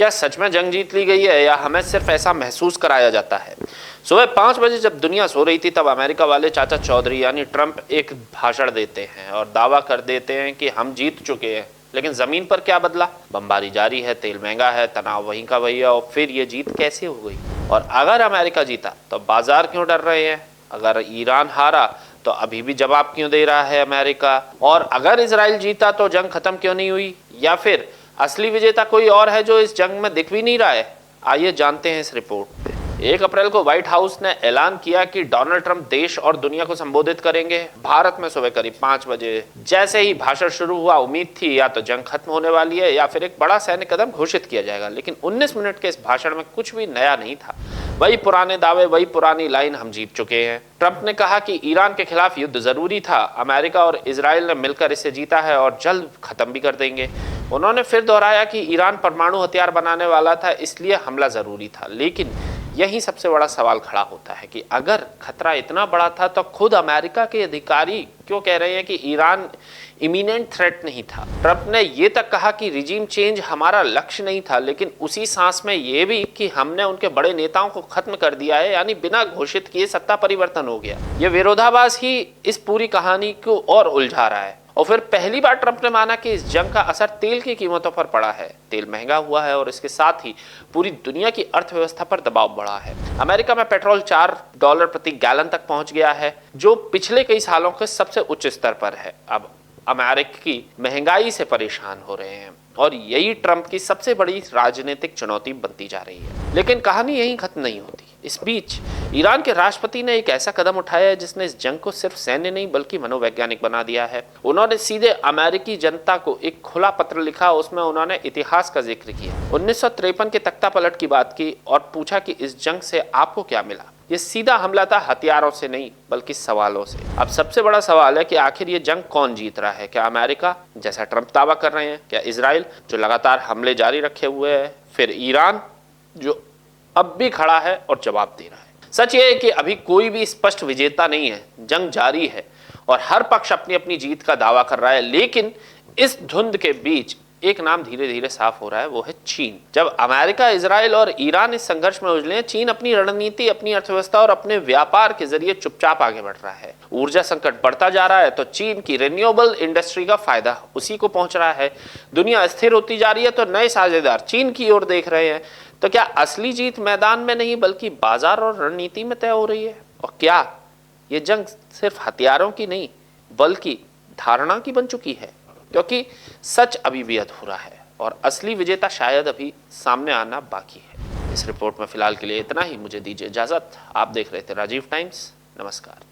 क्या सच में जंग जीत ली गई है या हमें सिर्फ ऐसा महसूस कराया जाता है? सुबह 5 बजे जब दुनिया सो रही थी तब अमेरिका वाले चाचा चौधरी यानी ट्रंप एक भाषण देते हैं और दावा कर देते हैं कि हम जीत चुके हैं। लेकिन जमीन पर क्या बदला? बमबारी जारी है, तेल महंगा है, तनाव वहीं का वही है। और फिर ये जीत कैसे हो गई? और अगर अमेरिका जीता तो बाजार क्यों डर रहे हैं? अगर ईरान हारा तो अभी भी जवाब क्यों दे रहा है अमेरिका? और अगर इजराइल जीता तो जंग खत्म क्यों नहीं हुई? या फिर असली विजेता कोई और है जो इस जंग में दिख भी नहीं रहा है? आइए जानते हैं इस रिपोर्ट में। 1 अप्रैल को व्हाइट हाउस ने ऐलान किया कि डोनाल्ड ट्रंप देश और दुनिया को संबोधित करेंगे। भारत में सुबह करीब 5 बजे जैसे ही भाषण शुरू हुआ, उम्मीद थी या तो जंग खत्म होने वाली है या फिर एक बड़ा सैन्य कदम घोषित किया जाएगा। लेकिन 19 मिनट के इस भाषण में कुछ भी नया नहीं था। वही पुराने दावे, वही पुरानी लाइन, हम जीत चुके हैं। ट्रंप ने कहा कि ईरान के खिलाफ युद्ध जरूरी था, अमेरिका और इजराइल ने मिलकर इसे जीता है और जल्द खत्म भी कर देंगे। उन्होंने फिर दोहराया कि ईरान परमाणु हथियार बनाने वाला था, इसलिए हमला जरूरी था। लेकिन यही सबसे बड़ा सवाल खड़ा होता है कि अगर खतरा इतना बड़ा था तो खुद अमेरिका के अधिकारी क्यों कह रहे हैं कि ईरान इमिनेंट थ्रेट नहीं था? ट्रंप ने ये तक कहा कि रिजीम चेंज हमारा लक्ष्य नहीं था, लेकिन उसी सांस में ये भी कि हमने उनके बड़े नेताओं को खत्म कर दिया है, यानी बिना घोषित किए सत्ता परिवर्तन हो गया। ये विरोधाभास ही इस पूरी कहानी को और उलझा रहा है। और फिर पहली बार ट्रंप ने माना कि इस जंग का असर तेल की कीमतों पर पड़ा है। तेल महंगा हुआ है और इसके साथ ही पूरी दुनिया की अर्थव्यवस्था पर दबाव बढ़ा है। अमेरिका में पेट्रोल $4 प्रति गैलन तक पहुंच गया है, जो पिछले कई सालों के सबसे उच्च स्तर पर है। अब अमेरिकी महंगाई से परेशान हो रहे हैं और यही ट्रंप की सबसे बड़ी राजनीतिक चुनौती बनती जा रही है। लेकिन कहानी यहीं खत्म नहीं होती। इस बीच ईरान के राष्ट्रपति ने एक ऐसा कदम उठाया है जिसने इस जंग को सिर्फ सैन्य नहीं बल्कि मनोवैज्ञानिक बना दिया है। उन्होंने सीधे अमेरिकी जनता को एक खुला पत्र लिखा। उसमें उन्होंने इतिहास का जिक्र किया, 1953 के तख्ता पलट की बात की और पूछा कि इस जंग से आपको क्या मिला। ये सीधा हमला था, हथियारों से नहीं बल्कि सवालों से। अब सबसे बड़ा सवाल है कि आखिर ये जंग कौन जीत रहा है? क्या अमेरिका, जैसा ट्रंप दावा कर रहे हैं? क्या इजराइल, जो लगातार हमले जारी रखे हुए है? फिर ईरान, जो अब भी खड़ा है और जवाब दे रहा है? सच ये है कि अभी कोई भी स्पष्ट विजेता नहीं है। जंग जारी है और हर पक्ष अपनी अपनी जीत का दावा कर रहा है। लेकिन इस धुंध के बीच एक नाम धीरे धीरे साफ हो रहा है, वो है चीन। जब अमेरिका, इजराइल और ईरान इस संघर्ष में उलझे हैं, चीन अपनी रणनीति, अपनी अर्थव्यवस्था और अपने व्यापार के जरिए चुपचाप आगे बढ़ रहा है। ऊर्जा संकट बढ़ता जा रहा है तो चीन की रिन्यूएबल इंडस्ट्री का फायदा उसी को पहुंच रहा है। दुनिया अस्थिर होती जा रही है तो नए साझेदार चीन की ओर देख रहे हैं। तो क्या असली जीत मैदान में नहीं बल्कि बाजार और रणनीति में तय हो रही है? और क्या ये जंग सिर्फ हथियारों की नहीं बल्कि धारणा की बन चुकी है? क्योंकि सच अभी भी अधूरा है और असली विजेता शायद अभी सामने आना बाकी है। इस रिपोर्ट में फिलहाल के लिए इतना ही। मुझे दीजिए इजाजत। आप देख रहे थे राजीव टाइम्स। नमस्कार।